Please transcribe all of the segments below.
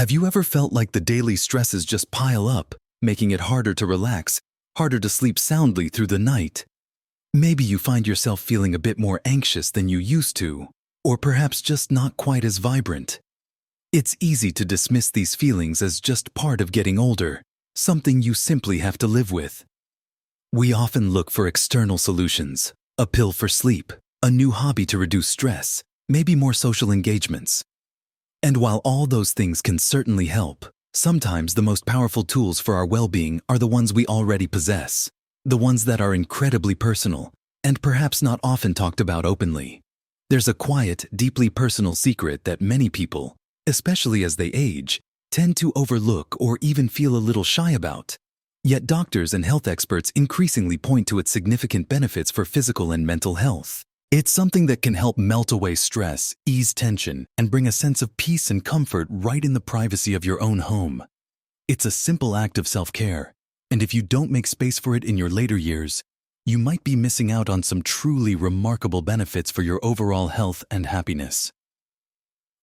Have you ever felt like the daily stresses just pile up, making it harder to relax, harder to sleep soundly through the night? Maybe you find yourself feeling a bit more anxious than you used to, or perhaps just not quite as vibrant. It's easy to dismiss these feelings as just part of getting older, something you simply have to live with. We often look for external solutions, a pill for sleep, a new hobby to reduce stress, maybe more social engagements. And while all those things can certainly help, sometimes the most powerful tools for our well-being are the ones we already possess, the ones that are incredibly personal and perhaps not often talked about openly. There's a quiet, deeply personal secret that many people, especially as they age, tend to overlook or even feel a little shy about. Yet doctors and health experts increasingly point to its significant benefits for physical and mental health. It's something that can help melt away stress, ease tension, and bring a sense of peace and comfort right in the privacy of your own home. It's a simple act of self-care, and if you don't make space for it in your later years, you might be missing out on some truly remarkable benefits for your overall health and happiness.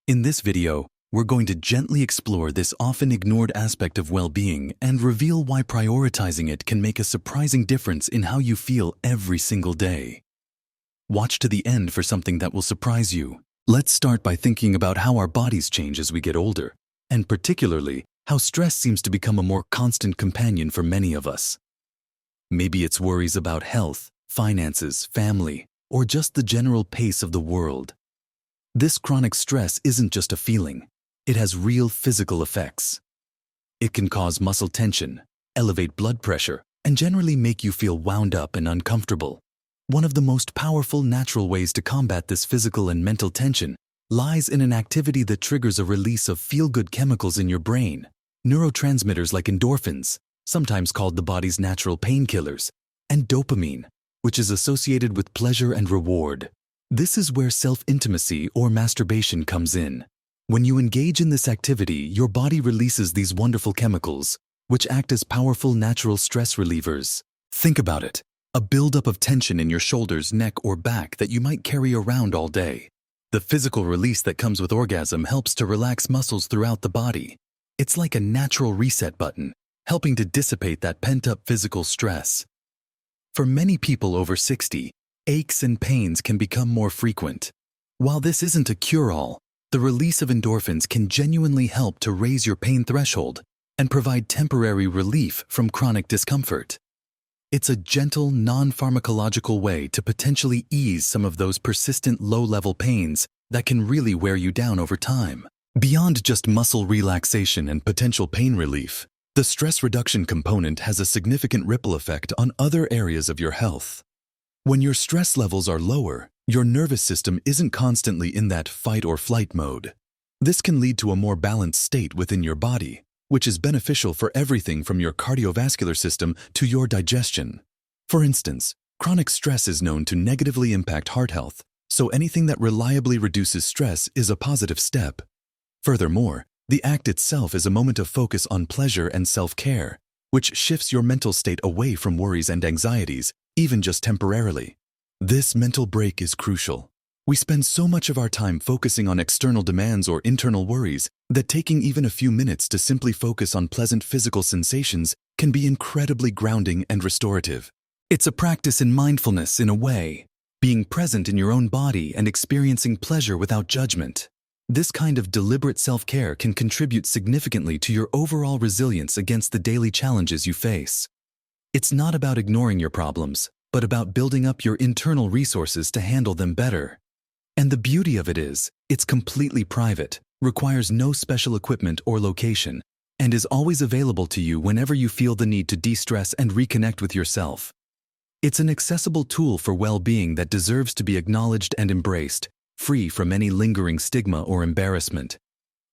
In this video, we're going to gently explore this often ignored aspect of well-being and reveal why prioritizing it can make a surprising difference in how you feel every single day. Watch to the end for something that will surprise you. Let's start by thinking about how our bodies change as we get older, and particularly how stress seems to become a more constant companion for many of us. Maybe it's worries about health, finances, family, or just the general pace of the world. This chronic stress isn't just a feeling. It has real physical effects. It can cause muscle tension, elevate blood pressure, and generally make you feel wound up and uncomfortable. One of the most powerful natural ways to combat this physical and mental tension lies in an activity that triggers a release of feel-good chemicals in your brain, neurotransmitters like endorphins, sometimes called the body's natural painkillers, and dopamine, which is associated with pleasure and reward. This is where self-intimacy or masturbation comes in. When you engage in this activity, your body releases these wonderful chemicals, which act as powerful natural stress relievers. Think about it. A buildup of tension in your shoulders, neck, or back that you might carry around all day. The physical release that comes with orgasm helps to relax muscles throughout the body. It's like a natural reset button, helping to dissipate that pent-up physical stress. For many people over 60, aches and pains can become more frequent. While this isn't a cure-all, the release of endorphins can genuinely help to raise your pain threshold and provide temporary relief from chronic discomfort. It's a gentle, non-pharmacological way to potentially ease some of those persistent low-level pains that can really wear you down over time. Beyond just muscle relaxation and potential pain relief, the stress reduction component has a significant ripple effect on other areas of your health. When your stress levels are lower, your nervous system isn't constantly in that fight or flight mode. This can lead to a more balanced state within your body, which is beneficial for everything from your cardiovascular system to your digestion. For instance, chronic stress is known to negatively impact heart health, so anything that reliably reduces stress is a positive step. Furthermore, the act itself is a moment of focus on pleasure and self-care, which shifts your mental state away from worries and anxieties, even just temporarily. This mental break is crucial. We spend so much of our time focusing on external demands or internal worries that taking even a few minutes to simply focus on pleasant physical sensations can be incredibly grounding and restorative. It's a practice in mindfulness in a way, being present in your own body and experiencing pleasure without judgment. This kind of deliberate self-care can contribute significantly to your overall resilience against the daily challenges you face. It's not about ignoring your problems, but about building up your internal resources to handle them better. And the beauty of it is, it's completely private, requires no special equipment or location, and is always available to you whenever you feel the need to de-stress and reconnect with yourself. It's an accessible tool for well-being that deserves to be acknowledged and embraced, free from any lingering stigma or embarrassment.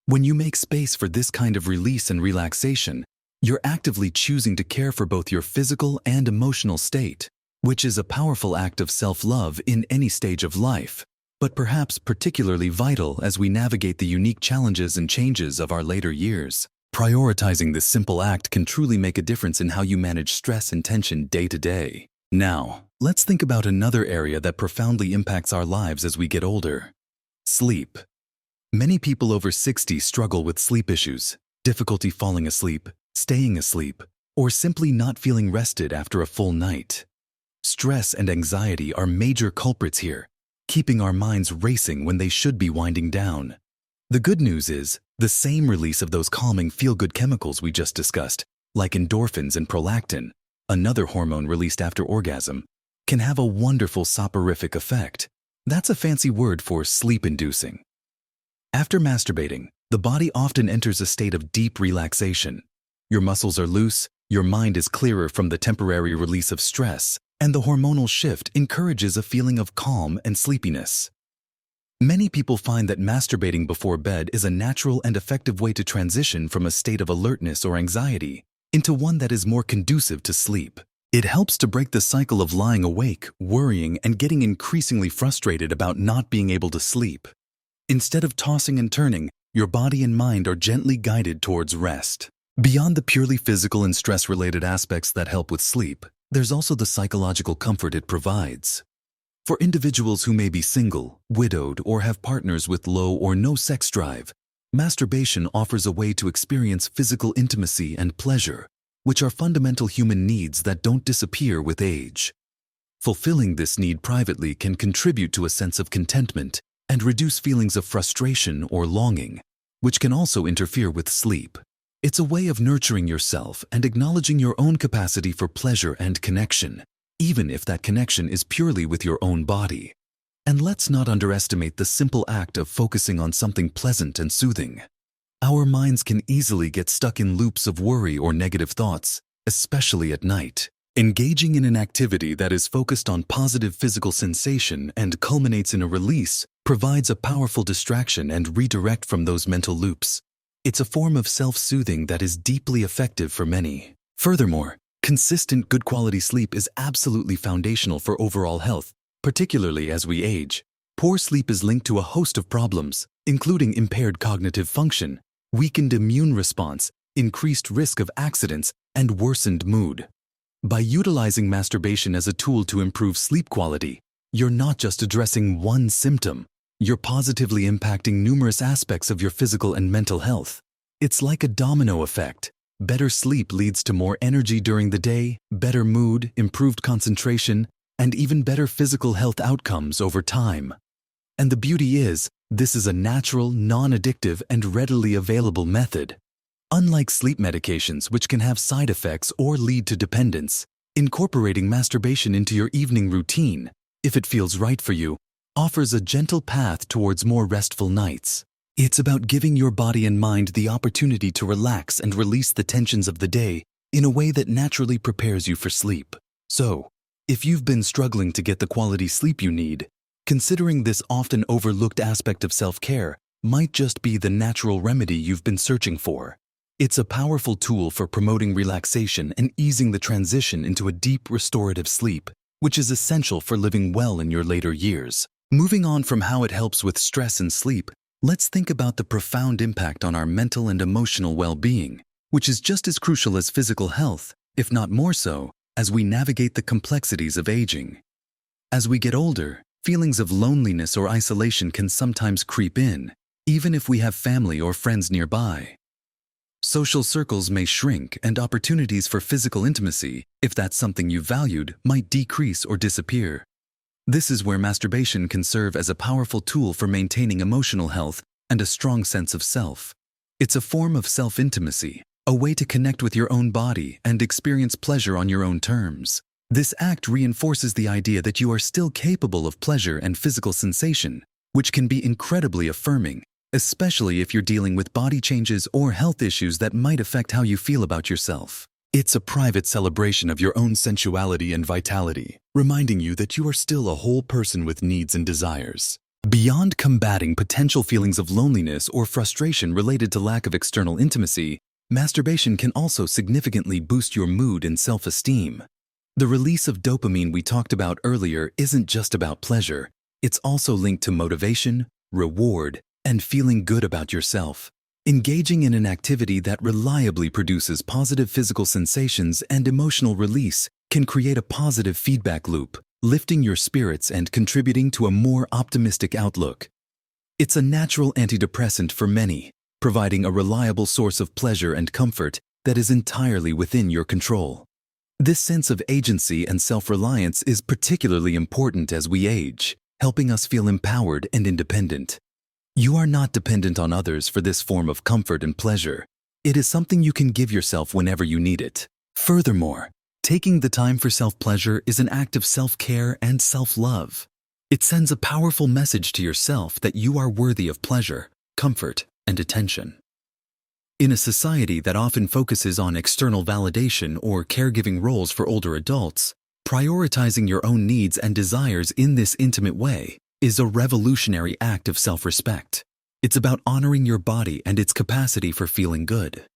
When you make space for this kind of release and relaxation, you're actively choosing to care for both your physical and emotional state, which is a powerful act of self-love in any stage of life, but perhaps particularly vital as we navigate the unique challenges and changes of our later years. Prioritizing this simple act can truly make a difference in how you manage stress and tension day to day. Now, let's think about another area that profoundly impacts our lives as we get older: sleep. Many people over 60 struggle with sleep issues, difficulty falling asleep, staying asleep, or simply not feeling rested after a full night. Stress and anxiety are major culprits here, keeping our minds racing when they should be winding down. The good news is, the same release of those calming feel-good chemicals we just discussed, like endorphins and prolactin, another hormone released after orgasm, can have a wonderful soporific effect. That's a fancy word for sleep-inducing. After masturbating, the body often enters a state of deep relaxation. Your muscles are loose, your mind is clearer from the temporary release of stress, and the hormonal shift encourages a feeling of calm and sleepiness. Many people find that masturbating before bed is a natural and effective way to transition from a state of alertness or anxiety into one that is more conducive to sleep. It helps to break the cycle of lying awake, worrying, and getting increasingly frustrated about not being able to sleep. Instead of tossing and turning, your body and mind are gently guided towards rest. Beyond the purely physical and stress-related aspects that help with sleep, there's also the psychological comfort it provides. For individuals who may be single, widowed, or have partners with low or no sex drive, masturbation offers a way to experience physical intimacy and pleasure, which are fundamental human needs that don't disappear with age. Fulfilling this need privately can contribute to a sense of contentment and reduce feelings of frustration or longing, which can also interfere with sleep. It's a way of nurturing yourself and acknowledging your own capacity for pleasure and connection, even if that connection is purely with your own body. And let's not underestimate the simple act of focusing on something pleasant and soothing. Our minds can easily get stuck in loops of worry or negative thoughts, especially at night. Engaging in an activity that is focused on positive physical sensation and culminates in a release provides a powerful distraction and redirect from those mental loops. It's a form of self-soothing that is deeply effective for many. Furthermore, consistent good quality sleep is absolutely foundational for overall health, particularly as we age. Poor sleep is linked to a host of problems, including impaired cognitive function, weakened immune response, increased risk of accidents, and worsened mood. By utilizing masturbation as a tool to improve sleep quality, you're not just addressing one symptom, you're positively impacting numerous aspects of your physical and mental health. It's like a domino effect. Better sleep leads to more energy during the day, better mood, improved concentration, and even better physical health outcomes over time. And the beauty is, this is a natural, non-addictive, and readily available method. Unlike sleep medications, which can have side effects or lead to dependence, incorporating masturbation into your evening routine, if it feels right for you, offers a gentle path towards more restful nights. It's about giving your body and mind the opportunity to relax and release the tensions of the day in a way that naturally prepares you for sleep. So, if you've been struggling to get the quality sleep you need, considering this often overlooked aspect of self-care might just be the natural remedy you've been searching for. It's a powerful tool for promoting relaxation and easing the transition into a deep restorative sleep, which is essential for living well in your later years. Moving on from how it helps with stress and sleep, let's think about the profound impact on our mental and emotional well-being, which is just as crucial as physical health, if not more so, as we navigate the complexities of aging. As we get older, feelings of loneliness or isolation can sometimes creep in, even if we have family or friends nearby. Social circles may shrink and opportunities for physical intimacy, if that's something you valued, might decrease or disappear. This is where masturbation can serve as a powerful tool for maintaining emotional health and a strong sense of self. It's a form of self-intimacy, a way to connect with your own body and experience pleasure on your own terms. This act reinforces the idea that you are still capable of pleasure and physical sensation, which can be incredibly affirming, especially if you're dealing with body changes or health issues that might affect how you feel about yourself. It's a private celebration of your own sensuality and vitality, reminding you that you are still a whole person with needs and desires. Beyond combating potential feelings of loneliness or frustration related to lack of external intimacy, masturbation can also significantly boost your mood and self-esteem. The release of dopamine we talked about earlier isn't just about pleasure, it's also linked to motivation, reward, and feeling good about yourself. Engaging in an activity that reliably produces positive physical sensations and emotional release can create a positive feedback loop, lifting your spirits and contributing to a more optimistic outlook. It's a natural antidepressant for many, providing a reliable source of pleasure and comfort that is entirely within your control. This sense of agency and self-reliance is particularly important as we age, helping us feel empowered and independent. You are not dependent on others for this form of comfort and pleasure. It is something you can give yourself whenever you need it. Furthermore, taking the time for self-pleasure is an act of self-care and self-love. It sends a powerful message to yourself that you are worthy of pleasure, comfort, and attention. In a society that often focuses on external validation or caregiving roles for older adults, prioritizing your own needs and desires in this intimate way is a revolutionary act of self-respect. It's about honoring your body and its capacity for feeling good.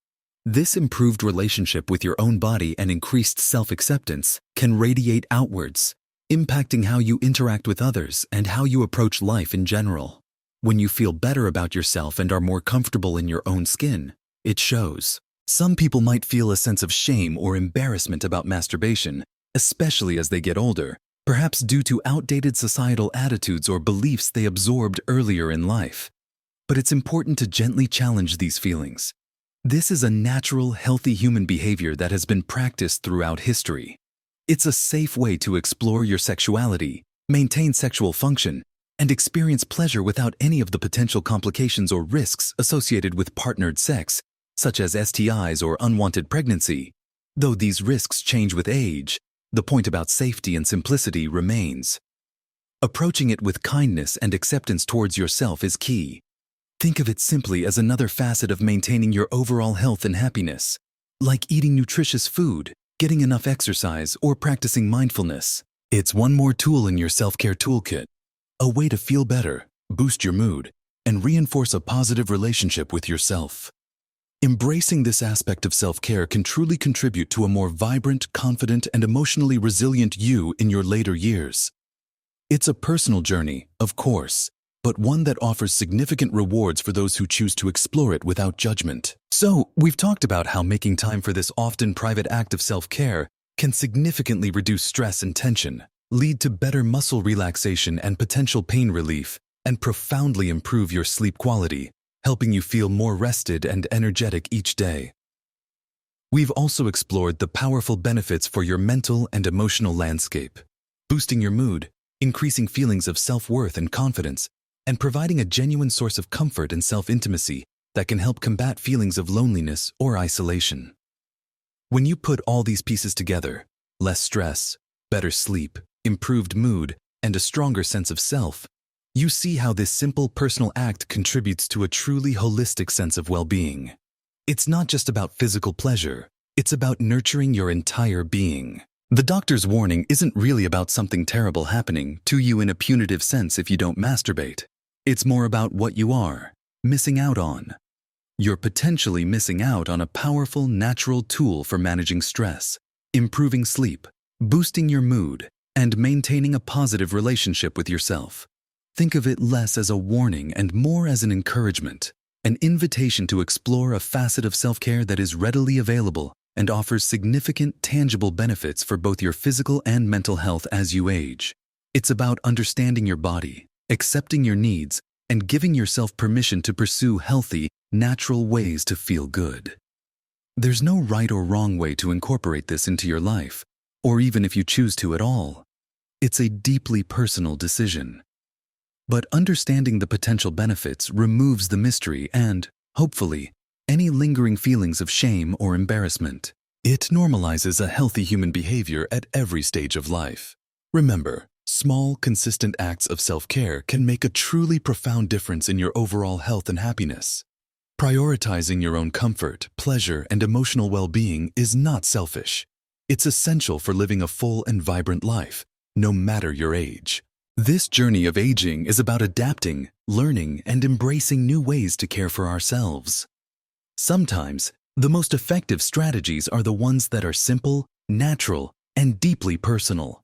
This improved relationship with your own body and increased self-acceptance can radiate outwards, impacting how you interact with others and how you approach life in general. When you feel better about yourself and are more comfortable in your own skin, it shows. Some people might feel a sense of shame or embarrassment about masturbation, especially as they get older, perhaps due to outdated societal attitudes or beliefs they absorbed earlier in life. But it's important to gently challenge these feelings. This is a natural, healthy human behavior that has been practiced throughout history. It's a safe way to explore your sexuality, maintain sexual function, and experience pleasure without any of the potential complications or risks associated with partnered sex, such as STIs or unwanted pregnancy. Though these risks change with age, the point about safety and simplicity remains. Approaching it with kindness and acceptance towards yourself is key. Think of it simply as another facet of maintaining your overall health and happiness, like eating nutritious food, getting enough exercise, or practicing mindfulness. It's one more tool in your self-care toolkit, a way to feel better, boost your mood, and reinforce a positive relationship with yourself. Embracing this aspect of self-care can truly contribute to a more vibrant, confident, and emotionally resilient you in your later years. It's a personal journey, of course, but one that offers significant rewards for those who choose to explore it without judgment. So, we've talked about how making time for this often private act of self-care can significantly reduce stress and tension, lead to better muscle relaxation and potential pain relief, and profoundly improve your sleep quality, helping you feel more rested and energetic each day. We've also explored the powerful benefits for your mental and emotional landscape, boosting your mood, increasing feelings of self-worth and confidence, and providing a genuine source of comfort and self-intimacy that can help combat feelings of loneliness or isolation. When you put all these pieces together, less stress, better sleep, improved mood, and a stronger sense of self, you see how this simple personal act contributes to a truly holistic sense of well-being. It's not just about physical pleasure, it's about nurturing your entire being. The doctor's warning isn't really about something terrible happening to you in a punitive sense if you don't masturbate. It's more about what you are missing out on. You're potentially missing out on a powerful natural tool for managing stress, improving sleep, boosting your mood, and maintaining a positive relationship with yourself. Think of it less as a warning and more as an encouragement, an invitation to explore a facet of self-care that is readily available and offers significant, tangible benefits for both your physical and mental health as you age. It's about understanding your body, accepting your needs, and giving yourself permission to pursue healthy, natural ways to feel good. There's no right or wrong way to incorporate this into your life, or even if you choose to at all. It's a deeply personal decision. But understanding the potential benefits removes the mystery and, hopefully, any lingering feelings of shame or embarrassment. It normalizes a healthy human behavior at every stage of life. Remember, small, consistent acts of self-care can make a truly profound difference in your overall health and happiness. Prioritizing your own comfort, pleasure, and emotional well-being is not selfish. It's essential for living a full and vibrant life, no matter your age. This journey of aging is about adapting, learning, and embracing new ways to care for ourselves. Sometimes, the most effective strategies are the ones that are simple, natural, and deeply personal.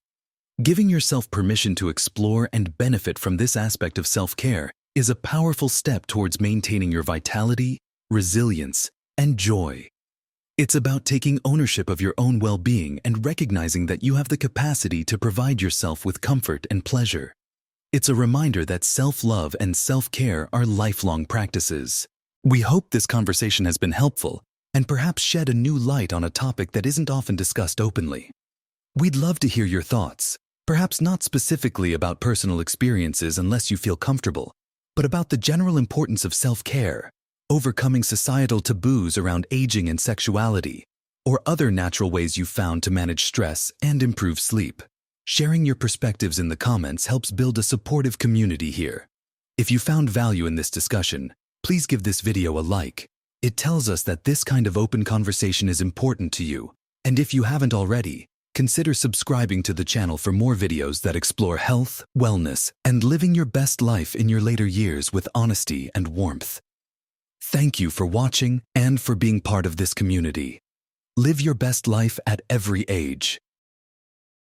Giving yourself permission to explore and benefit from this aspect of self-care is a powerful step towards maintaining your vitality, resilience, and joy. It's about taking ownership of your own well-being and recognizing that you have the capacity to provide yourself with comfort and pleasure. It's a reminder that self-love and self-care are lifelong practices. We hope this conversation has been helpful and perhaps shed a new light on a topic that isn't often discussed openly. We'd love to hear your thoughts, perhaps not specifically about personal experiences unless you feel comfortable, but about the general importance of self-care, overcoming societal taboos around aging and sexuality, or other natural ways you've found to manage stress and improve sleep. Sharing your perspectives in the comments helps build a supportive community here. If you found value in this discussion, please give this video a like. It tells us that this kind of open conversation is important to you. And if you haven't already, consider subscribing to the channel for more videos that explore health, wellness, and living your best life in your later years with honesty and warmth. Thank you for watching and for being part of this community. Live your best life at every age.